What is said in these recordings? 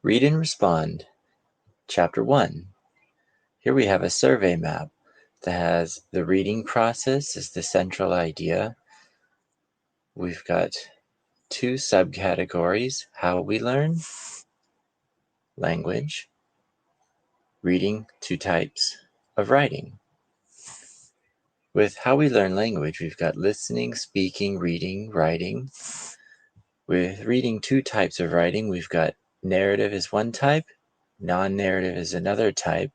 Read and Respond, Chapter 1. Here we have a survey map that has the reading process as the central idea. We've got two subcategories: how we learn, language, reading, two types of writing. With how we learn language, we've got listening, speaking, reading, writing. With reading, two types of writing, we've got narrative is one type, non-narrative is another type,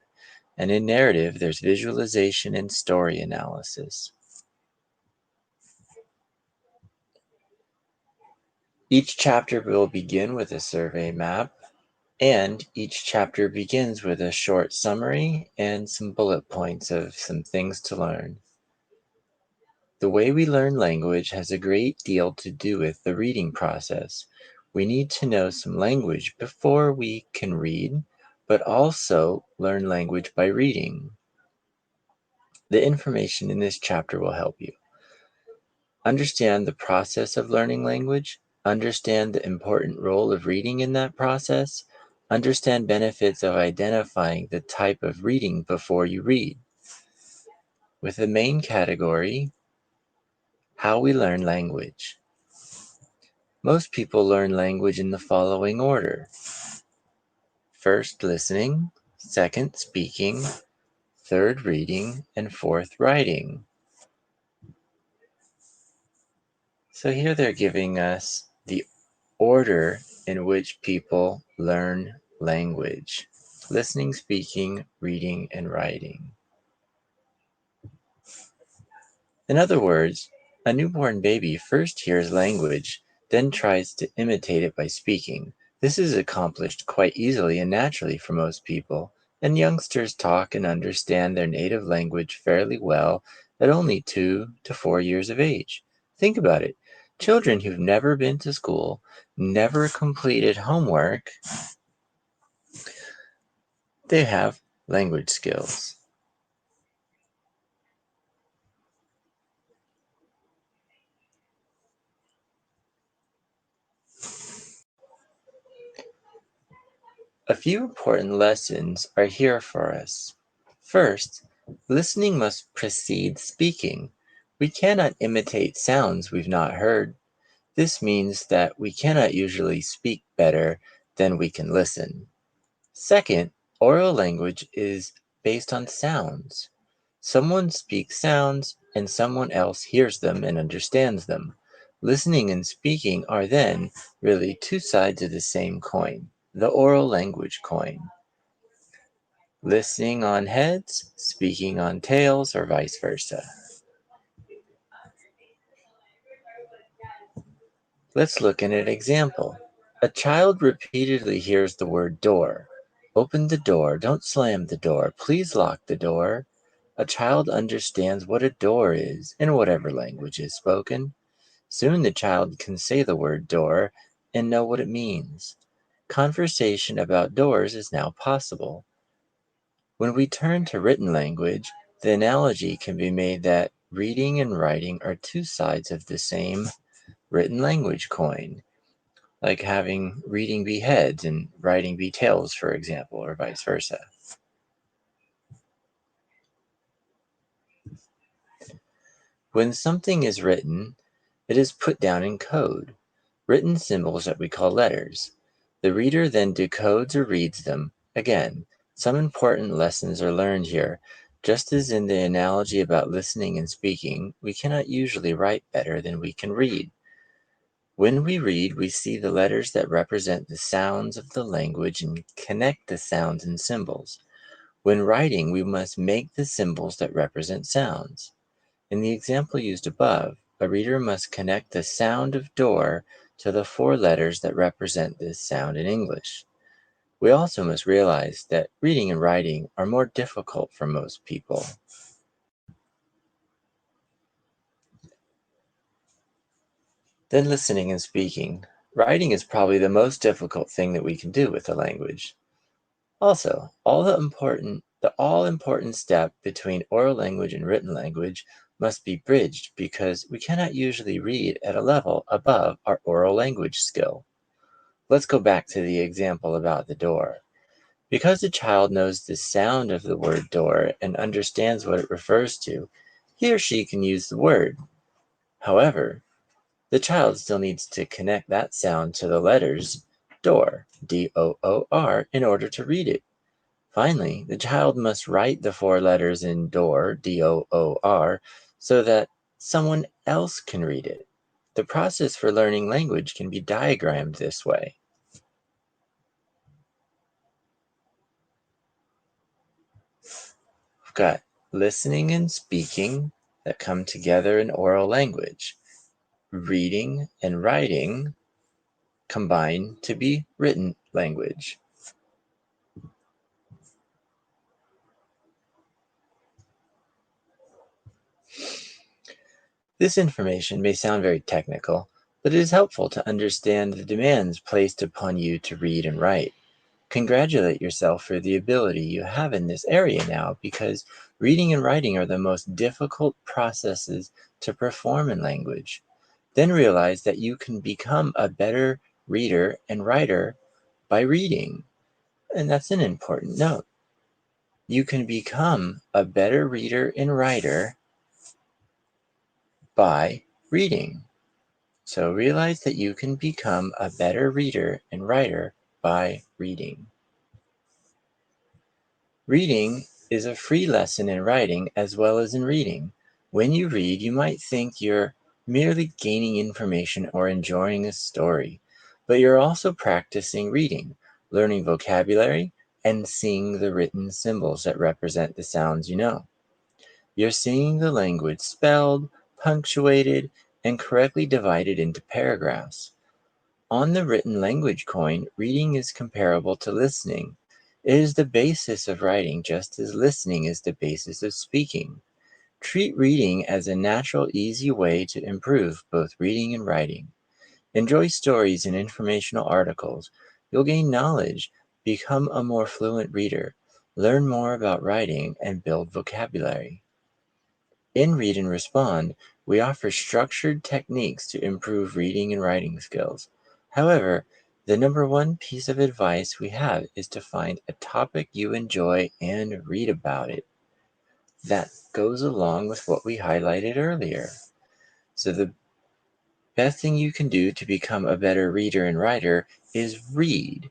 and in narrative, there's visualization and story analysis. Each chapter will begin with a survey map, and each chapter begins with a short summary and some bullet points of some things to learn. The way we learn language has a great deal to do with the reading process. We need to know some language before we can read, but also learn language by reading. The information in this chapter will help you understand the process of learning language, understand the important role of reading in that process, understand benefits of identifying the type of reading before you read. With the main category, how we learn language. Most people learn language in the following order: first listening, second speaking, third reading, and fourth writing. So here they're giving us the order in which people learn language: listening, speaking, reading, and writing. In other words, a newborn baby first hears language, then tries to imitate it by speaking. This is accomplished quite easily and naturally for most people, and youngsters talk and understand their native language fairly well at only 2 to 4 years of age. Think about it. Children who've never been to school, never completed homework, they have language skills. A few important lessons are here for us. First, listening must precede speaking. We cannot imitate sounds we've not heard. This means that we cannot usually speak better than we can listen. Second, oral language is based on sounds. Someone speaks sounds and someone else hears them and understands them. Listening and speaking are then really two sides of the same coin, the oral language coin. Listening on heads, speaking on tails, or vice versa. Let's look at an example. A child repeatedly hears the word door. Open the door, don't slam the door, please lock the door. A child understands what a door is in whatever language is spoken. Soon the child can say the word door and know what it means. Conversation about doors is now possible. When we turn to written language, the analogy can be made that reading and writing are two sides of the same written language coin, like having reading be heads and writing be tails, for example, or vice versa. When something is written, it is put down in code, written symbols that we call letters. The reader then decodes or reads them. Again, some important lessons are learned here. Just as in the analogy about listening and speaking, we cannot usually write better than we can read. When we read, we see the letters that represent the sounds of the language and connect the sounds and symbols. When writing, we must make the symbols that represent sounds. In the example used above, a reader must connect the sound of door to the 4 letters that represent this sound in English. We also must realize that reading and writing are more difficult for most people. Then listening and speaking. Writing is probably the most difficult thing that we can do with a language. Also, the all-important step between oral language and written language must be bridged because we cannot usually read at a level above our oral language skill. Let's go back to the example about the door. Because the child knows the sound of the word door and understands what it refers to, he or she can use the word. However, the child still needs to connect that sound to the letters door, D-O-O-R, in order to read it. Finally, the child must write the 4 letters in door, D-O-O-R, so that someone else can read it. The process for learning language can be diagrammed this way. We've got listening and speaking that come together in oral language. Reading and writing combine to be written language. This information may sound very technical, but it is helpful to understand the demands placed upon you to read and write. Congratulate yourself for the ability you have in this area now, because reading and writing are the most difficult processes to perform in language. Then realize that you can become a better reader and writer by reading. And that's an important note. You can become a better reader and writer by reading. So realize that you can become a better reader and writer by reading. Reading is a free lesson in writing as well as in reading. When you read, you might think you're merely gaining information or enjoying a story, but you're also practicing reading, learning vocabulary, and seeing the written symbols that represent the sounds you know. You're seeing the language spelled, punctuated, and correctly divided into paragraphs. On the written language coin, reading is comparable to listening. It is the basis of writing, just as listening is the basis of speaking. Treat reading as a natural, easy way to improve both reading and writing. Enjoy stories and informational articles. You'll gain knowledge, become a more fluent reader, learn more about writing, and build vocabulary. In Read and Respond, we offer structured techniques to improve reading and writing skills. However, the number one piece of advice we have is to find a topic you enjoy and read about it. That goes along with what we highlighted earlier. So the best thing you can do to become a better reader and writer is read.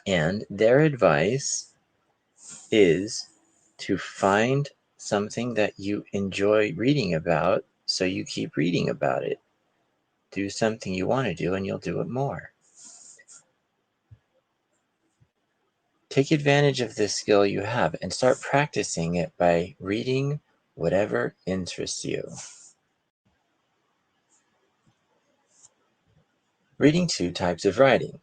And their advice is to find something that you enjoy reading about so you keep reading about it. Do something you want to do and you'll do it more. Take advantage of this skill you have and start practicing it by reading whatever interests you. Reading 2 types of writing.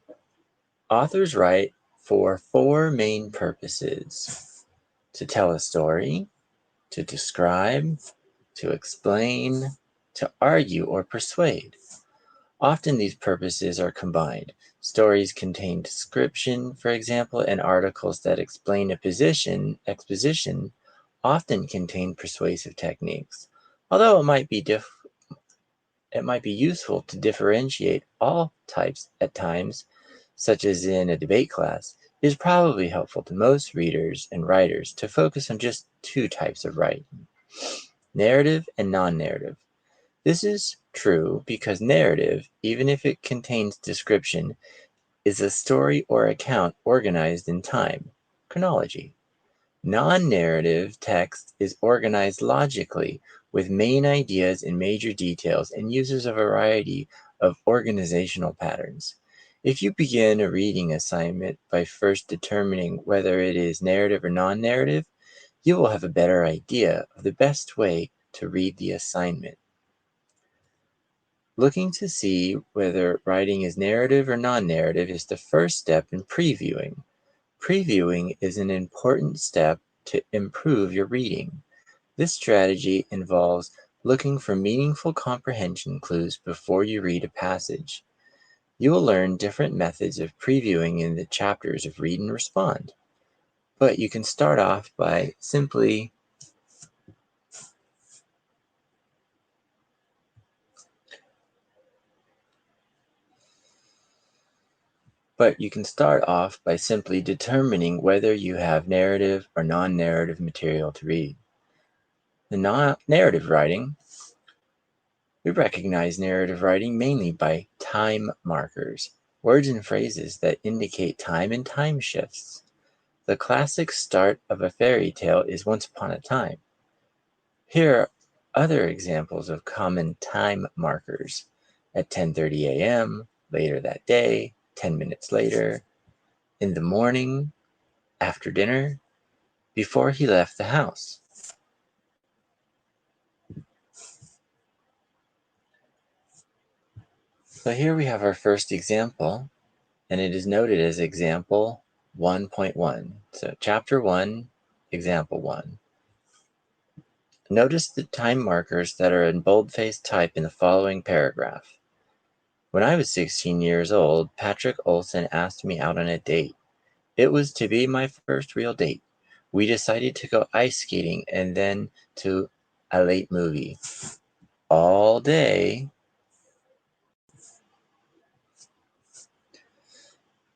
Authors write for 4 main purposes: to tell a story, to describe, to explain, to argue or persuade. Often these purposes are combined. Stories contain description, for example, and articles that explain a exposition often contain persuasive techniques. Although it might be useful to differentiate all types at times, such as in a debate class, it is probably helpful to most readers and writers to focus on just 2 types of writing: narrative and non-narrative. This is true because narrative, even if it contains description, is a story or account organized in time, chronology. Non-narrative text is organized logically with main ideas and major details and uses a variety of organizational patterns. If you begin a reading assignment by first determining whether it is narrative or non-narrative, you will have a better idea of the best way to read the assignment. Looking to see whether writing is narrative or non-narrative is the first step in previewing. Previewing is an important step to improve your reading. This strategy involves looking for meaningful comprehension clues before you read a passage. You will learn different methods of previewing in the chapters of Read and Respond, but you can start off by simply But you can start off by simply determining whether you have narrative or non-narrative material to read. The narrative writing, we recognize narrative writing mainly by time markers, words and phrases that indicate time and time shifts. The classic start of a fairy tale is once upon a time. Here are other examples of common time markers: at 10:30 a.m., later that day, 10 minutes later, in the morning, after dinner, before he left the house. So here we have our first example, and it is noted as example 1.1. So chapter 1, example 1. Notice the time markers that are in bold-faced type in the following paragraph. When I was 16 years old, Patrick Olson asked me out on a date. It was to be my first real date. We decided to go ice skating and then to a late movie. All day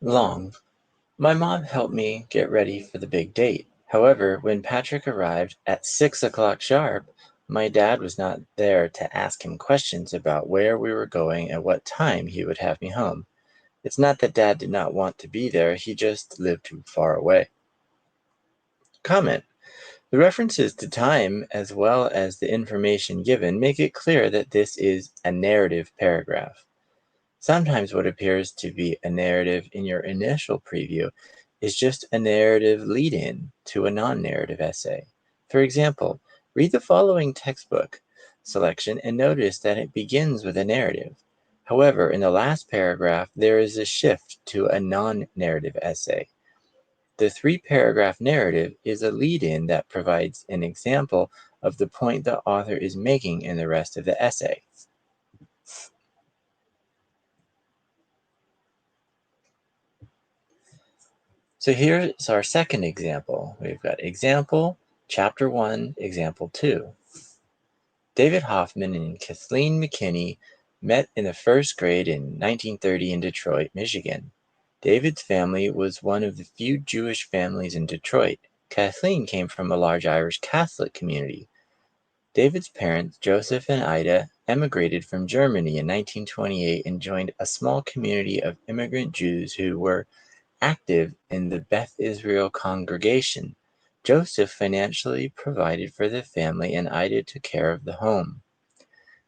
long, my mom helped me get ready for the big date. However, when Patrick arrived at 6 o'clock sharp, my dad was not there to ask him questions about where we were going and what time he would have me home. It's not that Dad did not want to be there, he just lived too far away. Comment. The references to time, as well as the information given, make it clear that this is a narrative paragraph. Sometimes what appears to be a narrative in your initial preview is just a narrative lead-in to a non-narrative essay. For example, read the following textbook selection and notice that it begins with a narrative. However, in the last paragraph, there is a shift to a non-narrative essay. The three-paragraph narrative is a lead-in that provides an example of the point the author is making in the rest of the essay. So here's our second example. We've got example, chapter 1, example 2. David Hoffman and Kathleen McKinney met in the first grade in 1930 in Detroit, Michigan. David's family was one of the few Jewish families in Detroit. Kathleen came from a large Irish Catholic community. David's parents, Joseph and Ida, emigrated from Germany in 1928 and joined a small community of immigrant Jews who were active in the Beth Israel congregation. Joseph financially provided for the family and Ida took care of the home.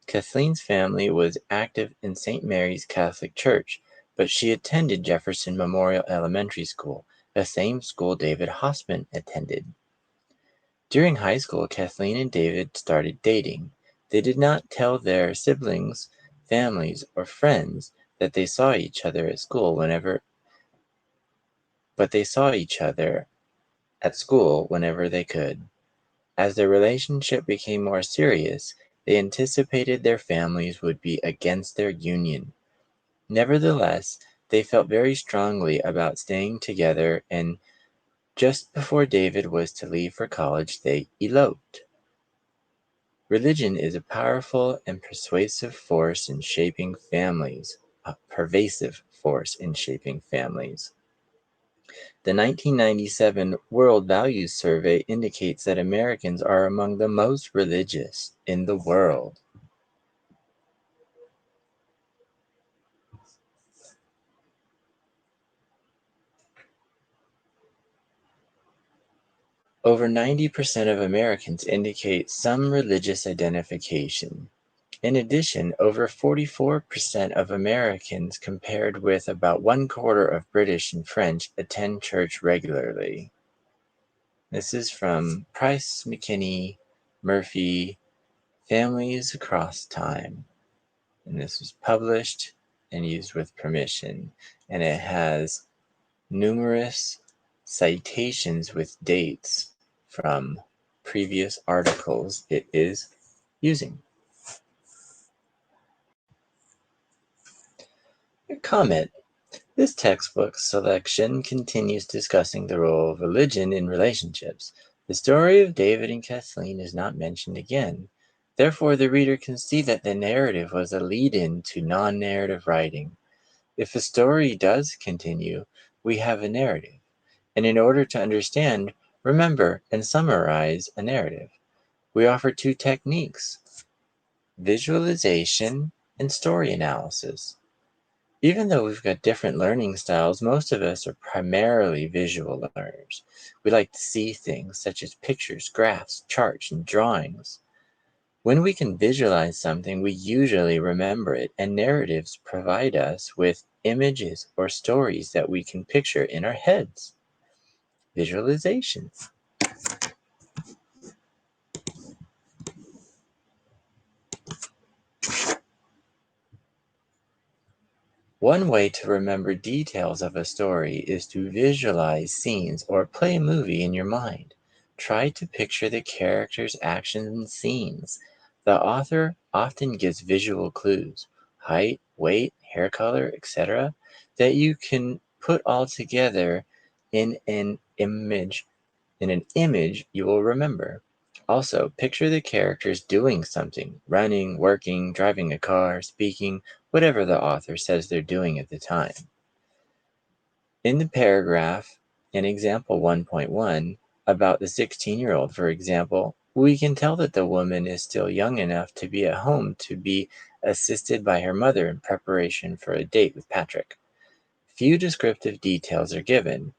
Kathleen's family was active in St. Mary's Catholic Church, but she attended Jefferson Memorial Elementary School, the same school David Hoffman attended. During high school, Kathleen and David started dating. They did not tell their siblings, families, or friends that they saw each other at school but they saw each other at school whenever they could. As their relationship became more serious, they anticipated their families would be against their union. Nevertheless, they felt very strongly about staying together, and just before David was to leave for college, they eloped. Religion is a powerful and pervasive force in shaping families. The 1997 World Values Survey indicates that Americans are among the most religious in the world. Over 90% of Americans indicate some religious identification. In addition, over 44% of Americans, compared with about 1/4 of British and French, attend church regularly. This is from Price, McKinney, Murphy, Families Across Time. And this was published and used with permission. And it has numerous citations with dates from previous articles it is using. Comment. This textbook selection continues discussing the role of religion in relationships. The story of David and Kathleen is not mentioned again. Therefore, the reader can see that the narrative was a lead-in to non-narrative writing. If a story does continue, we have a narrative. And in order to understand, remember, and summarize a narrative, we offer two techniques: visualization and story analysis. Even though we've got different learning styles, most of us are primarily visual learners. We like to see things such as pictures, graphs, charts, and drawings. When we can visualize something, we usually remember it, and narratives provide us with images or stories that we can picture in our heads. Visualization. One way to remember details of a story is to visualize scenes or play a movie in your mind. Try to picture the characters' actions and scenes. The author often gives visual clues, height, weight, hair color, etc., that you can put all together in an image. In an image you will remember. Also, picture the characters doing something: running, working, driving a car, speaking, whatever the author says they're doing at the time. In the paragraph in example 1.1 about the 16-year-old, for example, we can tell that the woman is still young enough to be at home to be assisted by her mother in preparation for a date with Patrick. Few descriptive details are given,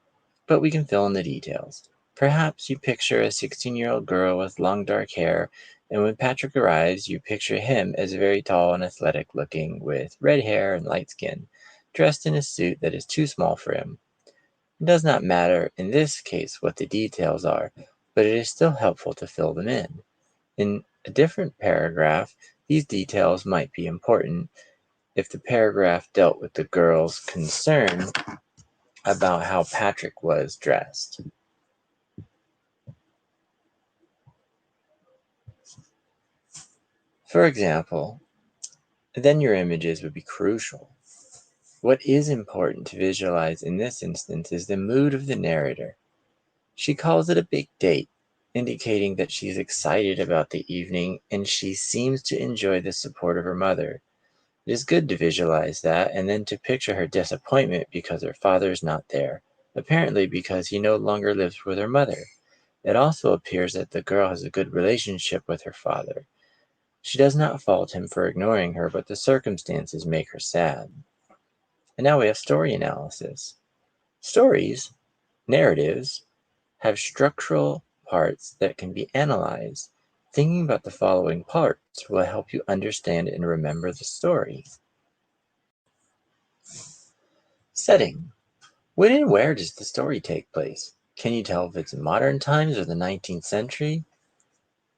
but we can fill in the details. Perhaps you picture a 16-year-old girl with long dark hair, and when Patrick arrives, you picture him as very tall and athletic looking, with red hair and light skin, dressed in a suit that is too small for him. It does not matter in this case what the details are, but it is still helpful to fill them in. In a different paragraph, these details might be important if the paragraph dealt with the girl's concern about how Patrick was dressed. For example, then your images would be crucial. What is important to visualize in this instance is the mood of the narrator. She calls it a big date, indicating that she's excited about the evening and she seems to enjoy the support of her mother. It is good to visualize that and then to picture her disappointment because her father's not there, apparently because he no longer lives with her mother. It also appears that the girl has a good relationship with her father. She does not fault him for ignoring her, but the circumstances make her sad. And now we have story analysis. Stories, narratives, have structural parts that can be analyzed. Thinking about the following parts will help you understand and remember the story. Setting. When and where does the story take place? Can you tell if it's in modern times or the 19th century?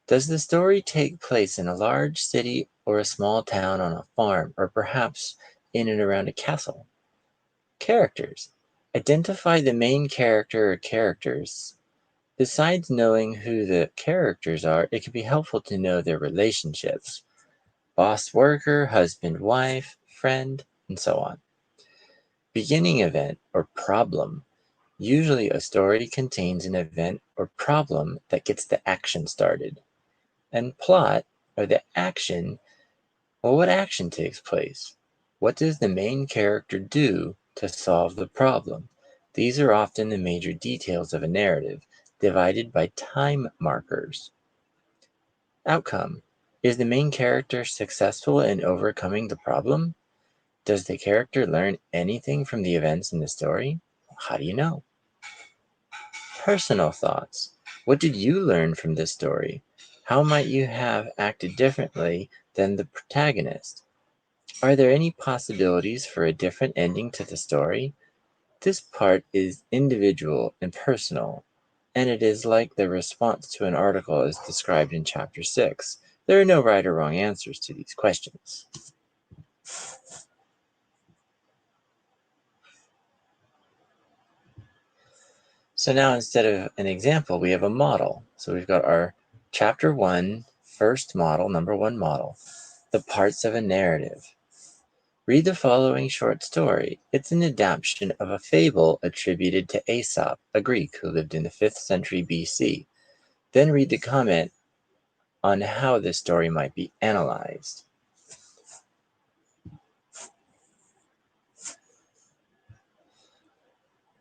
Does the story take place in a large city or a small town on a farm, or perhaps in and around a castle? Characters. Identify the main character or characters. Besides knowing who the characters are, it can be helpful to know their relationships: boss worker, husband wife, friend, and so on. Beginning event or problem. Usually a story contains an event or problem that gets the action started. And plot, or the action, well, what action takes place? What does the main character do to solve the problem? These are often the major details of a narrative, divided by time markers. Outcome. Is the main character successful in overcoming the problem? Does the character learn anything from the events in the story? How do you know? Personal thoughts. What did you learn from this story? How might you have acted differently than the protagonist? Are there any possibilities for a different ending to the story? This part is individual and personal, and it is like the response to an article as described in Chapter 6. There are no right or wrong answers to these questions. So now instead of an example, we have a model. So we've got our Chapter 1, first model, number 1 model, the parts of a narrative. Read the following short story. It's an adaptation of a fable attributed to Aesop, a Greek who lived in the 5th century BC. Then read the comment on how this story might be analyzed.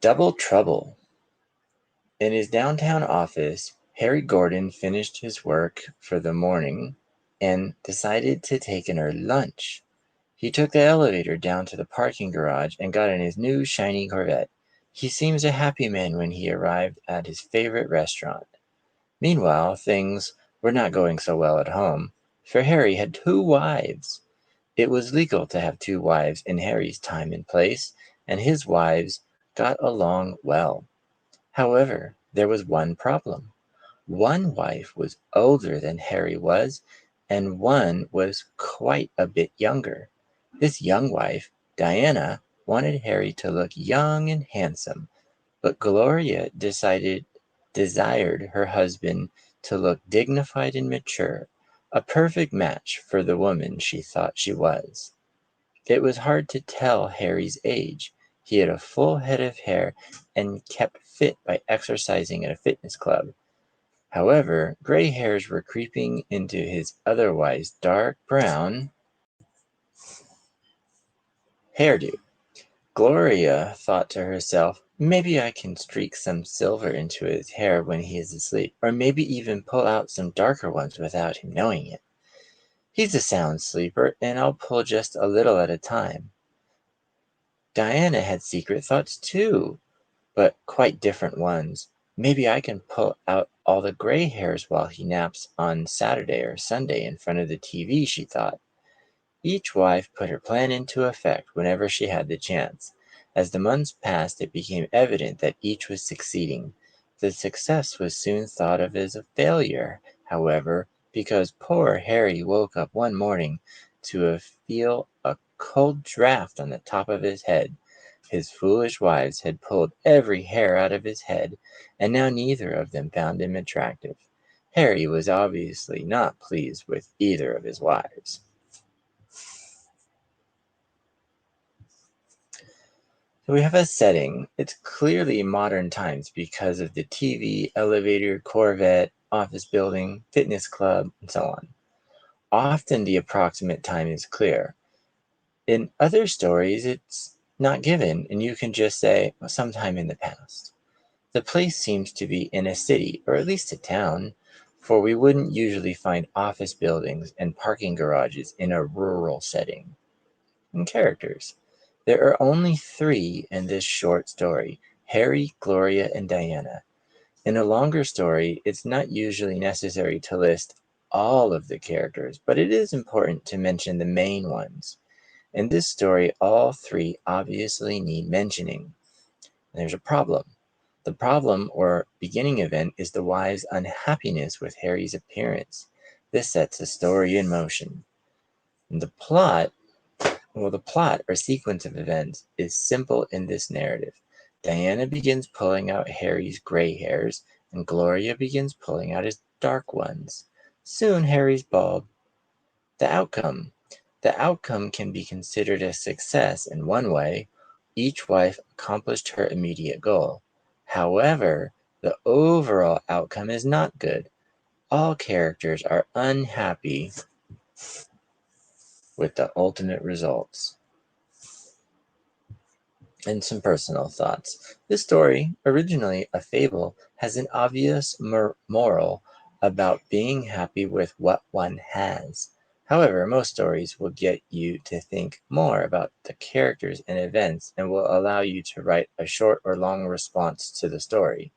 Double trouble. In his downtown office, Harry Gordon finished his work for the morning and decided to take an early lunch. He took the elevator down to the parking garage and got in his new shiny Corvette. He seems a happy man when he arrived at his favorite restaurant. Meanwhile, things were not going so well at home, for Harry had two wives. It was legal to have two wives in Harry's time and place, and his wives got along well. However, there was one problem. One wife was older than Harry was, and one was quite a bit younger. This young wife, Diana, wanted Harry to look young and handsome, but Gloria desired her husband to look dignified and mature, a perfect match for the woman she thought she was. It was hard to tell Harry's age. He had a full head of hair and kept fit by exercising at a fitness club. However, gray hairs were creeping into his otherwise dark brown hairdo. Gloria thought to herself, maybe I can streak some silver into his hair when he is asleep, or maybe even pull out some darker ones without him knowing it. He's a sound sleeper, and I'll pull just a little at a time. Diana had secret thoughts too, but quite different ones. Maybe I can pull out all the gray hairs while he naps on Saturday or Sunday in front of the TV, she thought. Each wife put her plan into effect whenever she had the chance. As the months passed, it became evident that each was succeeding. The success was soon thought of as a failure, however, because poor Harry woke up one morning to feel a cold draft on the top of his head. His foolish wives had pulled every hair out of his head, and now neither of them found him attractive. Harry was obviously not pleased with either of his wives. So we have a setting. It's clearly modern times because of the TV, elevator, Corvette, office building, fitness club, and so on. Often the approximate time is clear. In other stories, it's not given, and you can just say, well, sometime in the past. The place seems to be in a city, or at least a town, for we wouldn't usually find office buildings and parking garages in a rural setting. And characters. There are only three in this short story: Harry, Gloria, and Diana. In a longer story, it's not usually necessary to list all of the characters, but it is important to mention the main ones. In this story, all three obviously need mentioning. There's a problem. The problem or beginning event is the wives' unhappiness with Harry's appearance. This sets the story in motion. And the plot or sequence of events is simple in this narrative. Diana begins pulling out Harry's gray hairs, and Gloria begins pulling out his dark ones. Soon Harry's bald. The outcome. The outcome can be considered a success in one way. Each wife accomplished her immediate goal. However, the overall outcome is not good. All characters are unhappy with the ultimate results. And some personal thoughts. This story, originally a fable, has an obvious moral about being happy with what one has. However, most stories will get you to think more about the characters and events and will allow you to write a short or long response to the story.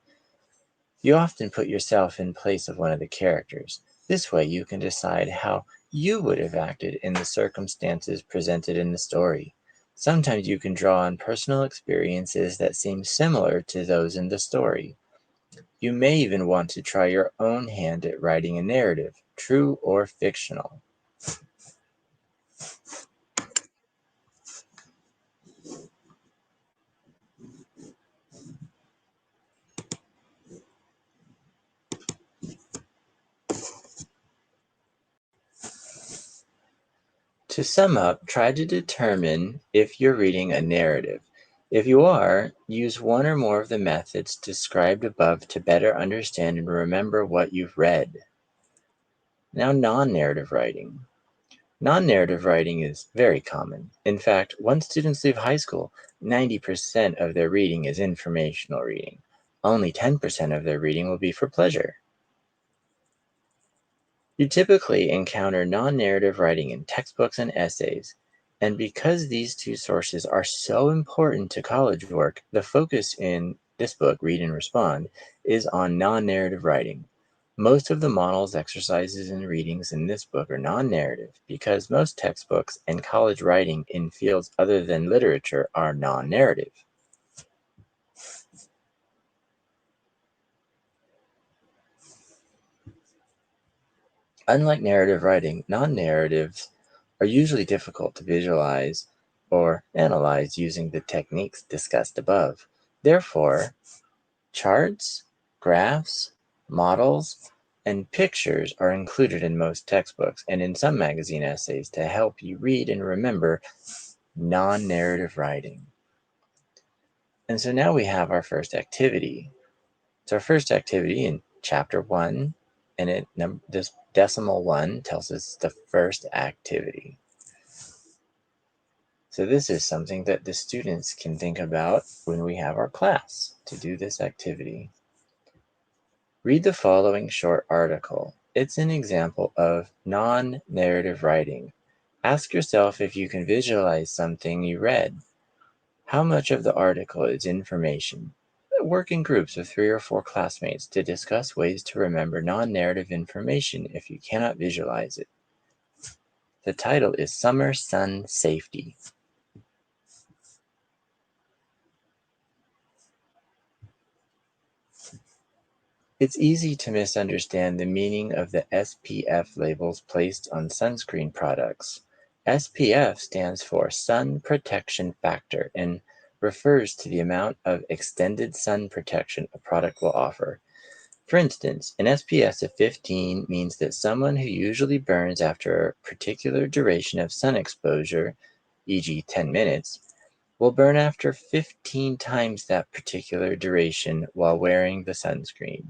You often put yourself in place of one of the characters. This way you can decide how you would have acted in the circumstances presented in the story. Sometimes you can draw on personal experiences that seem similar to those in the story. You may even want to try your own hand at writing a narrative, true or fictional. To sum up, try to determine if you're reading a narrative. If you are, use one or more of the methods described above to better understand and remember what you've read. Now, non-narrative writing. Non-narrative writing is very common. In fact, once students leave high school, 90% of their reading is informational reading. Only 10% of their reading will be for pleasure. You typically encounter non-narrative writing in textbooks and essays, and because these two sources are so important to college work, the focus in this book, Read and Respond, is on non-narrative writing. Most of the models, exercises, and readings in this book are non-narrative because most textbooks and college writing in fields other than literature are non-narrative. Unlike narrative writing, non-narratives are usually difficult to visualize or analyze using the techniques discussed above. Therefore, charts, graphs, models, and pictures are included in most textbooks and in some magazine essays to help you read and remember non-narrative writing. And so now we have our first activity. So our first activity in chapter 1, and this decimal 1 tells us the first activity. So this is something that the students can think about when we have our class to do this activity. Read the following short article. It's an example of non-narrative writing. Ask yourself if you can visualize something you read. How much of the article is information? Work in groups of 3 or 4 classmates to discuss ways to remember non-narrative information if you cannot visualize it. The title is Summer Sun Safety. It's easy to misunderstand the meaning of the SPF labels placed on sunscreen products. SPF stands for Sun Protection Factor and refers to the amount of extended sun protection a product will offer. For instance, an SPF of 15 means that someone who usually burns after a particular duration of sun exposure, e.g. 10 minutes, will burn after 15 times that particular duration while wearing the sunscreen.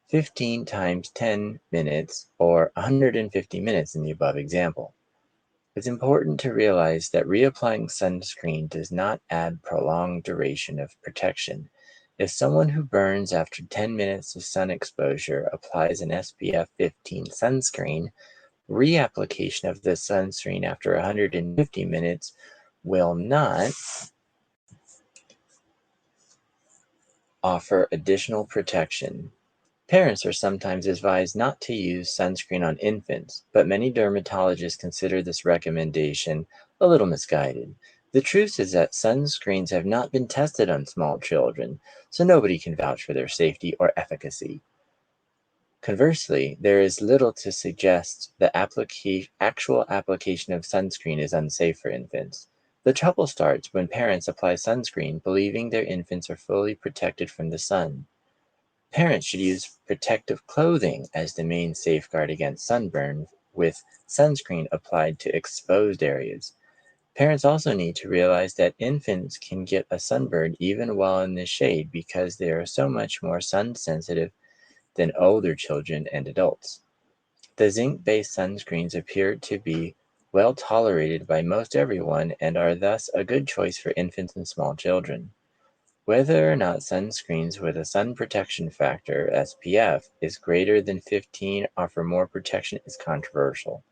15 times 10 minutes, or 150 minutes in the above example. It's important to realize that reapplying sunscreen does not add prolonged duration of protection. If someone who burns after 10 minutes of sun exposure applies an SPF 15 sunscreen, reapplication of the sunscreen after 150 minutes will not offer additional protection. Parents are sometimes advised not to use sunscreen on infants, but many dermatologists consider this recommendation a little misguided. The truth is that sunscreens have not been tested on small children, so nobody can vouch for their safety or efficacy. Conversely, there is little to suggest the actual application of sunscreen is unsafe for infants. The trouble starts when parents apply sunscreen believing their infants are fully protected from the sun. Parents should use protective clothing as the main safeguard against sunburn, with sunscreen applied to exposed areas. Parents also need to realize that infants can get a sunburn even while in the shade because they are so much more sun sensitive than older children and adults. The zinc-based sunscreens appear to be well tolerated by most everyone and are thus a good choice for infants and small children. Whether or not sunscreens with a sun protection factor (SPF) is greater than 15 offer more protection is controversial,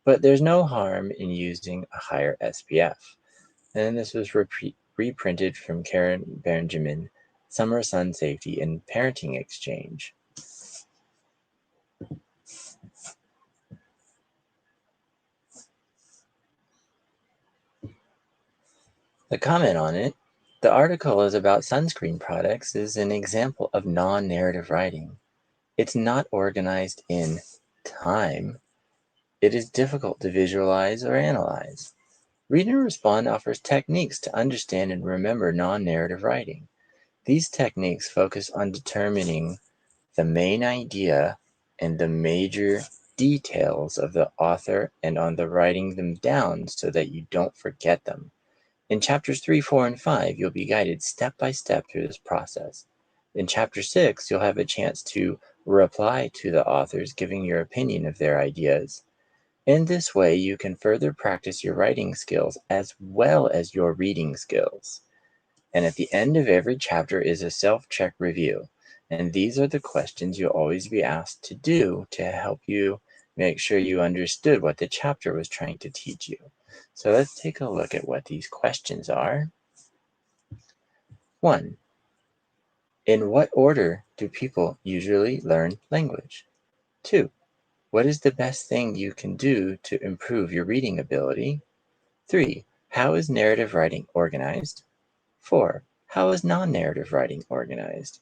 but there's no harm in using a higher SPF. And this was reprinted from Karen Benjamin, Summer Sun Safety and Parenting Exchange. The comment on it: the article is about sunscreen products is an example of non-narrative writing. It's not organized in time. It is difficult to visualize or analyze. Read and Respond offers techniques to understand and remember non-narrative writing. These techniques focus on determining the main idea and the major details of the author and on the writing them down so that you don't forget them. In chapters 3, 4, and 5, you'll be guided step by step through this process. In chapter 6, you'll have a chance to reply to the authors, giving your opinion of their ideas. In this way, you can further practice your writing skills as well as your reading skills. And at the end of every chapter is a self-check review. And these are the questions you'll always be asked to do to help you make sure you understood what the chapter was trying to teach you. So let's take a look at what these questions are. 1. In what order do people usually learn language? 2. What is the best thing you can do to improve your reading ability? 3. How is narrative writing organized? 4. How is non-narrative writing organized?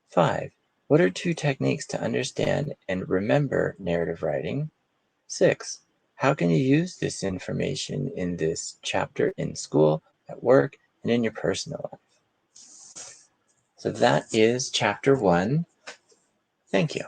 5. What are 2 techniques to understand and remember narrative writing? 6. How can you use this information in this chapter in school, at work, and in your personal life? So that is chapter 1. Thank you.